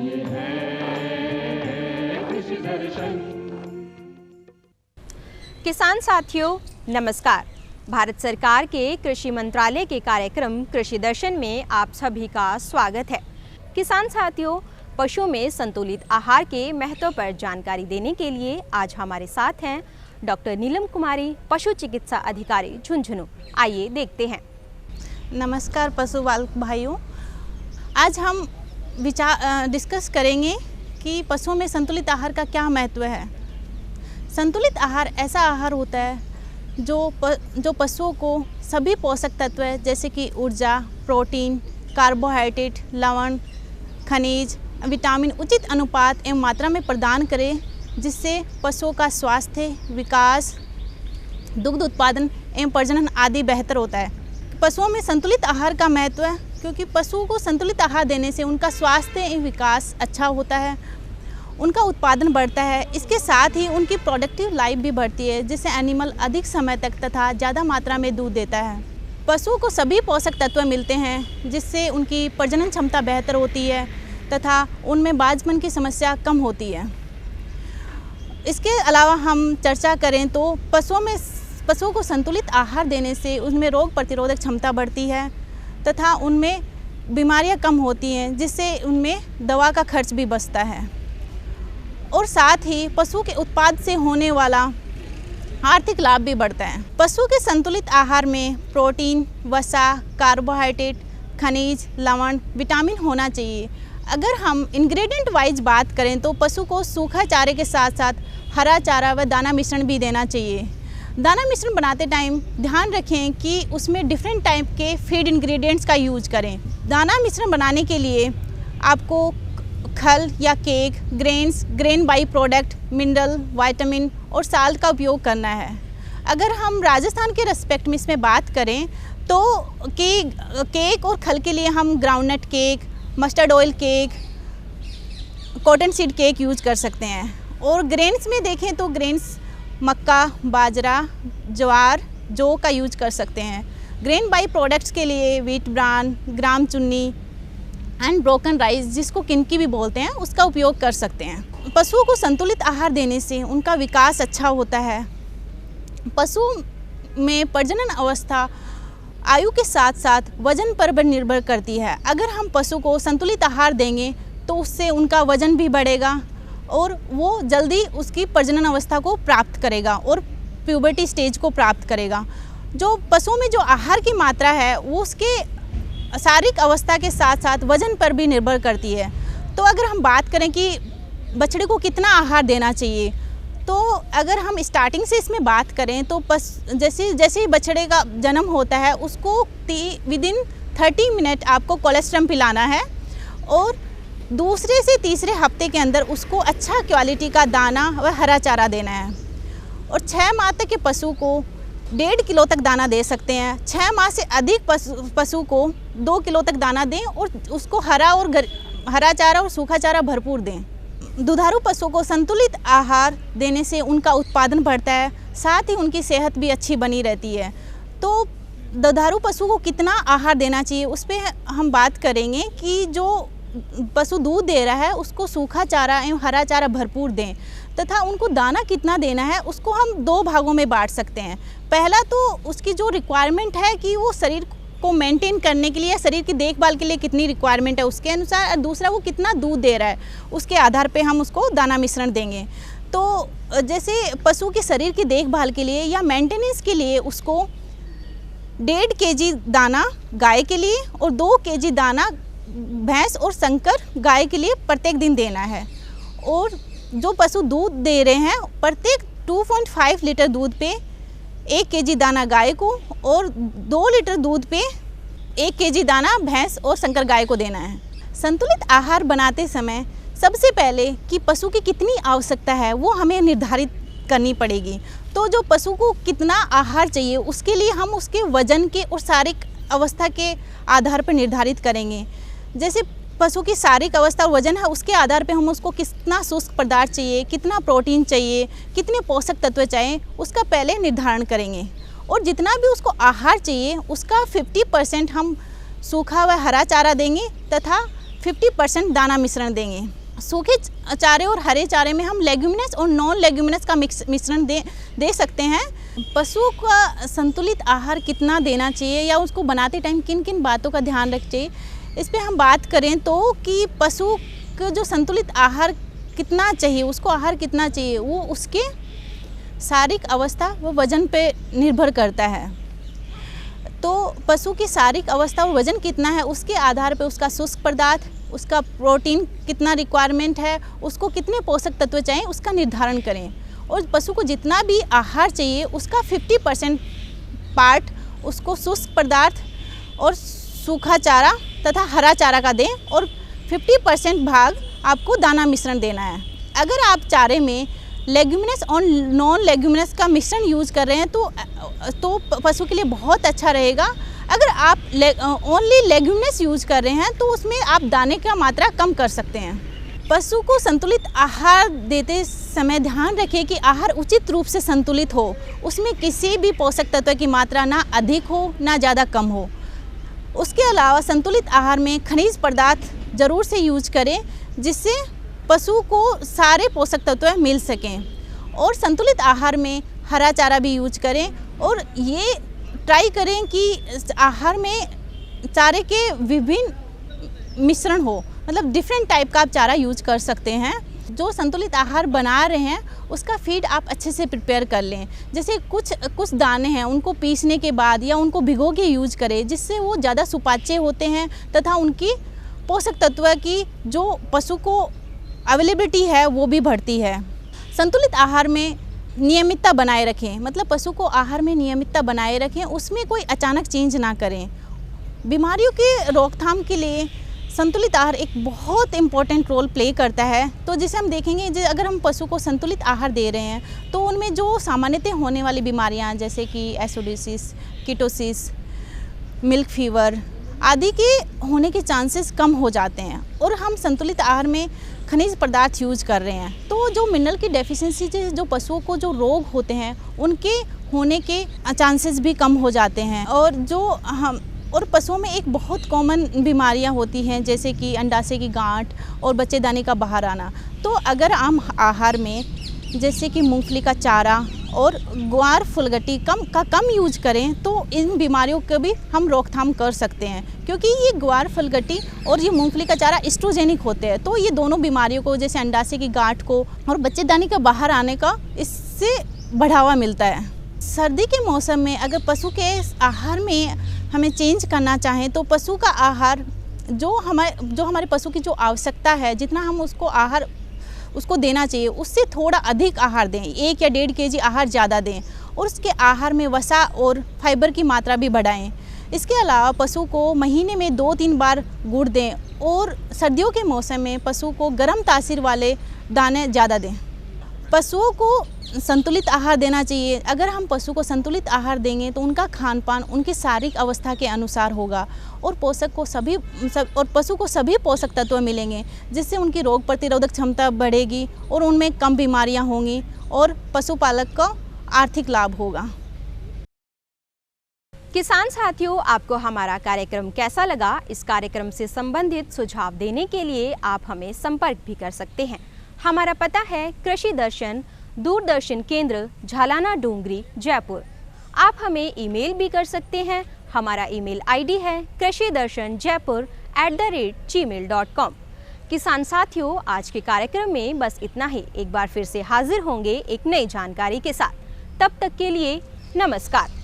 ये है कृषि दर्शन। किसान साथियों नमस्कार। भारत सरकार के कृषि मंत्रालय के कार्यक्रम कृषि दर्शन में आप सभी का स्वागत है। किसान साथियों, पशुओं में संतुलित आहार के महत्व पर जानकारी देने के लिए आज हमारे साथ हैं डॉक्टर नीलम कुमारी, पशु चिकित्सा अधिकारी झुंझुनू। आइए देखते हैं। नमस्कार पशु पालक भाइयों, आज हम डिस्कस करेंगे कि पशुओं में संतुलित आहार का क्या महत्व है। संतुलित आहार ऐसा आहार होता है जो पशुओं को सभी पोषक तत्व जैसे कि ऊर्जा, प्रोटीन, कार्बोहाइड्रेट, लवण, खनिज, विटामिन उचित अनुपात एवं मात्रा में प्रदान करे, जिससे पशुओं का स्वास्थ्य, विकास, दुग्ध उत्पादन एवं प्रजनन आदि बेहतर होता है। पशुओं में संतुलित आहार का महत्व है क्योंकि पशुओं को संतुलित आहार देने से उनका स्वास्थ्य एवं विकास अच्छा होता है, उनका उत्पादन बढ़ता है। इसके साथ ही उनकी प्रोडक्टिव लाइफ भी बढ़ती है, जिससे एनिमल अधिक समय तक तथा ज़्यादा मात्रा में दूध देता है। पशुओं को सभी पोषक तत्व मिलते हैं, जिससे उनकी प्रजनन क्षमता बेहतर होती है तथा उनमें बांझपन की समस्या कम होती है। इसके अलावा हम चर्चा करें तो पशुओं को संतुलित आहार देने से उनमें रोग प्रतिरोधक क्षमता बढ़ती है तथा उनमें बीमारियां कम होती हैं, जिससे उनमें दवा का खर्च भी बचता है। और साथ ही पशु के उत्पाद से होने वाला आर्थिक लाभ भी बढ़ता है। पशु के संतुलित आहार में प्रोटीन, वसा, कार्बोहाइड्रेट, खनिज, लवण, विटामिन होना चाहिए। अगर हम इंग्रेडिएंट वाइज बात करें तो पशु को सूखा चारे के साथ साथ हरा चारा व दाना मिश्रण भी देना चाहिए। दाना मिश्रण बनाते टाइम ध्यान रखें कि उसमें डिफरेंट टाइप के फीड इंग्रेडिएंट्स का यूज करें। दाना मिश्रण बनाने के लिए आपको खल या cake, grain by product, mineral, vitamin और साल्ट का उपयोग करना है। अगर हम राजस्थान के रेस्पेक्ट में इसमें बात करें तो केक और खल के लिए हम groundnut cake, mustard oil cake, cotton seed cake use कर सकते हैं। और ग्रेन्स में देखें तो ग्रेन्स मक्का, बाजरा, ज्वार, जौ का यूज कर सकते हैं। ग्रेन बाई प्रोडक्ट्स के लिए व्हीट ब्रान, ग्राम चुन्नी एंड ब्रोकन राइस, जिसको किनकी भी बोलते हैं, उसका उपयोग कर सकते हैं। पशुओं को संतुलित आहार देने से उनका विकास अच्छा होता है। पशु में प्रजनन अवस्था आयु के साथ साथ वजन पर भी निर्भर करती है। अगर हम पशु को संतुलित आहार देंगे तो उससे उनका वजन भी बढ़ेगा और वो जल्दी उसकी प्रजनन अवस्था को प्राप्त करेगा और प्यूबर्टी स्टेज को प्राप्त करेगा। जो पशुओं में जो आहार की मात्रा है वो उसके शारीरिक अवस्था के साथ साथ वजन पर भी निर्भर करती है। तो अगर हम बात करें कि बछड़े को कितना आहार देना चाहिए, तो अगर हम स्टार्टिंग से इसमें बात करें तो जैसे ही बछड़े का जन्म होता है उसको विदिन 30 मिनट आपको कोलेस्ट्रम पिलाना है और दूसरे से तीसरे हफ्ते के अंदर उसको अच्छा क्वालिटी का दाना व हरा चारा देना है। और 6 माह तक के पशु को 1.5 किलो तक दाना दे सकते हैं। 6 माह से अधिक पशु को 2 किलो तक दाना दें और उसको हरा चारा और सूखा चारा भरपूर दें। दुधारू पशु को संतुलित आहार देने से उनका उत्पादन बढ़ता है, साथ ही उनकी सेहत भी अच्छी बनी रहती है। तो दुधारू पशु को कितना आहार देना चाहिए उस पर हम बात करेंगे कि जो पशु दूध दे रहा है उसको सूखा चारा एवं हरा चारा भरपूर दें तथा उनको दाना कितना देना है उसको हम 2 भागों में बांट सकते हैं। पहला तो उसकी जो रिक्वायरमेंट है कि वो शरीर को मेंटेन करने के लिए, शरीर की देखभाल के लिए कितनी रिक्वायरमेंट है उसके अनुसार, और दूसरा वो कितना दूध दे रहा है उसके आधार पे हम उसको दाना मिश्रण देंगे। तो जैसे पशु के शरीर की देखभाल के लिए या मेंटेनेंस के लिए उसको 1.5 kg दाना गाय के लिए और 2 kg दाना भैंस और संकर गाय के लिए प्रत्येक दिन देना है। और जो पशु दूध दे रहे हैं प्रत्येक 2.5 लीटर दूध पे 1 kg दाना गाय को और 2 लीटर दूध पे 1 kg दाना भैंस और संकर गाय को देना है। संतुलित आहार बनाते समय सबसे पहले कि पशु की कितनी आवश्यकता है वो हमें निर्धारित करनी पड़ेगी। तो जो पशु को कितना आहार चाहिए उसके लिए हम उसके वजन के और शारीरिक अवस्था के आधार पर निर्धारित करेंगे। जैसे पशु की शारीरिक अवस्था और वजन है उसके आधार पे हम उसको कितना शुष्क पदार्थ चाहिए, कितना प्रोटीन चाहिए, कितने पोषक तत्व चाहिए उसका पहले निर्धारण करेंगे। और जितना भी उसको आहार चाहिए उसका 50% हम सूखा व हरा चारा देंगे तथा 50% दाना मिश्रण देंगे। सूखे चारे और हरे चारे में हम लेग्यूमिनस और नॉन लेग्यूमिनस का मिश्रण दे सकते हैं। पशु का संतुलित आहार कितना देना चाहिए या उसको बनाते टाइम किन किन बातों का ध्यान रखना चाहिए, इस पे हम बात करें तो कि पशु का जो संतुलित आहार कितना चाहिए, उसको आहार कितना चाहिए, वो उसके शारीरिक अवस्था व वजन पे निर्भर करता है। तो पशु की शारीरिक अवस्था और वजन कितना है, उसके आधार पर उसका शुष्क पदार्थ, उसका प्रोटीन कितना रिक्वायरमेंट है, उसको कितने पोषक तत्व चाहिए, उसका निर्धारण करें। और पशु को जितना भी आहार चाहिए उसका 50% पार्ट उसको शुष्क पदार्थ और सूखा चारा तथा हरा चारा का दें और 50% भाग आपको दाना मिश्रण देना है। अगर आप चारे में लेग्यूमिनस और नॉन लेग्यूमिनस का मिश्रण यूज़ कर रहे हैं तो पशु के लिए बहुत अच्छा रहेगा। अगर आप ओनली लेग्यूमिनस यूज़ कर रहे हैं तो उसमें आप दाने का मात्रा कम कर सकते हैं। पशु को संतुलित आहार देते समय ध्यान रखें कि आहार उचित रूप से संतुलित हो, उसमें किसी भी पोषक तत्व की मात्रा ना अधिक हो ना ज़्यादा कम हो। उसके अलावा संतुलित आहार में खनिज पदार्थ ज़रूर से यूज करें जिससे पशु को सारे पोषक तत्व मिल सकें। और संतुलित आहार में हरा चारा भी यूज करें और ये ट्राई करें कि आहार में चारे के विभिन्न मिश्रण हो, मतलब डिफरेंट टाइप का आप चारा यूज कर सकते हैं। जो संतुलित आहार बना रहे हैं उसका फीड आप अच्छे से प्रिपेयर कर लें। जैसे कुछ दाने हैं उनको पीसने के बाद या उनको भिगो के यूज करें जिससे वो ज़्यादा सुपाच्य होते हैं तथा उनकी पोषक तत्व की जो पशु को अवेलेबिलिटी है वो भी बढ़ती है। संतुलित आहार में नियमितता बनाए रखें, मतलब पशु को आहार में नियमितता बनाए रखें, उसमें कोई अचानक चेंज ना करें। बीमारियों के रोकथाम के लिए संतुलित आहार एक बहुत इम्पॉर्टेंट रोल प्ले करता है। तो जिसे हम देखेंगे अगर हम पशु को संतुलित आहार दे रहे हैं तो उनमें जो सामान्यतः होने वाली बीमारियां जैसे कि एसिडोसिस, कीटोसिस, मिल्क फीवर आदि के होने के चांसेस कम हो जाते हैं। और हम संतुलित आहार में खनिज पदार्थ यूज कर रहे हैं तो जो मिनरल की डेफिशिएंसी जो पशुओं को जो रोग होते हैं उनके होने के चांसेस भी कम हो जाते हैं। और पशुओं में एक बहुत कॉमन बीमारियां होती हैं जैसे कि अंडाशय की गांठ और बच्चेदानी का बाहर आना। तो अगर हम आहार में जैसे कि मूंगफली का चारा और ग्वार फुलगटी कम यूज करें तो इन बीमारियों को भी हम रोकथाम कर सकते हैं, क्योंकि ये ग्वार फुलगटी और ये मूंगफली का चारा एस्ट्रोजेनिक होते हैं। तो ये दोनों बीमारियों को जैसे अंडाशय की गांठ को और बच्चेदानी का बाहर आने का इससे बढ़ावा मिलता है। सर्दी के मौसम में अगर पशु के आहार में हमें चेंज करना चाहें तो पशु का आहार जो हमारे पशु की जो आवश्यकता है जितना हम उसको आहार उसको देना चाहिए उससे थोड़ा अधिक आहार दें, 1 या 1.5 kg आहार ज़्यादा दें और उसके आहार में वसा और फाइबर की मात्रा भी बढ़ाएं। इसके अलावा पशु को महीने में 2-3 बार गुड़ दें और सर्दियों के मौसम में पशु को गर्म तासीर वाले दाने ज़्यादा दें। पशुओं को संतुलित आहार देना चाहिए। अगर हम पशु को संतुलित आहार देंगे तो उनका खान पान उनकी शारीरिक अवस्था के अनुसार होगा और पशु को सभी पोषक तत्व मिलेंगे जिससे उनकी रोग प्रतिरोधक क्षमता बढ़ेगी और उनमें कम बीमारियां होंगी और पशुपालक को आर्थिक लाभ होगा। किसान साथियों, आपको हमारा कार्यक्रम कैसा लगा? इस कार्यक्रम से संबंधित सुझाव देने के लिए आप हमें संपर्क भी कर सकते हैं। हमारा पता है कृषि दर्शन, दूरदर्शन केंद्र, झालाना डोंगरी, जयपुर। आप हमें ईमेल भी कर सकते हैं। हमारा ईमेल आईडी है krishidarshanjaipur@gmail.com। किसान साथियों, आज के कार्यक्रम में बस इतना ही। एक बार फिर से हाजिर होंगे एक नई जानकारी के साथ। तब तक के लिए नमस्कार।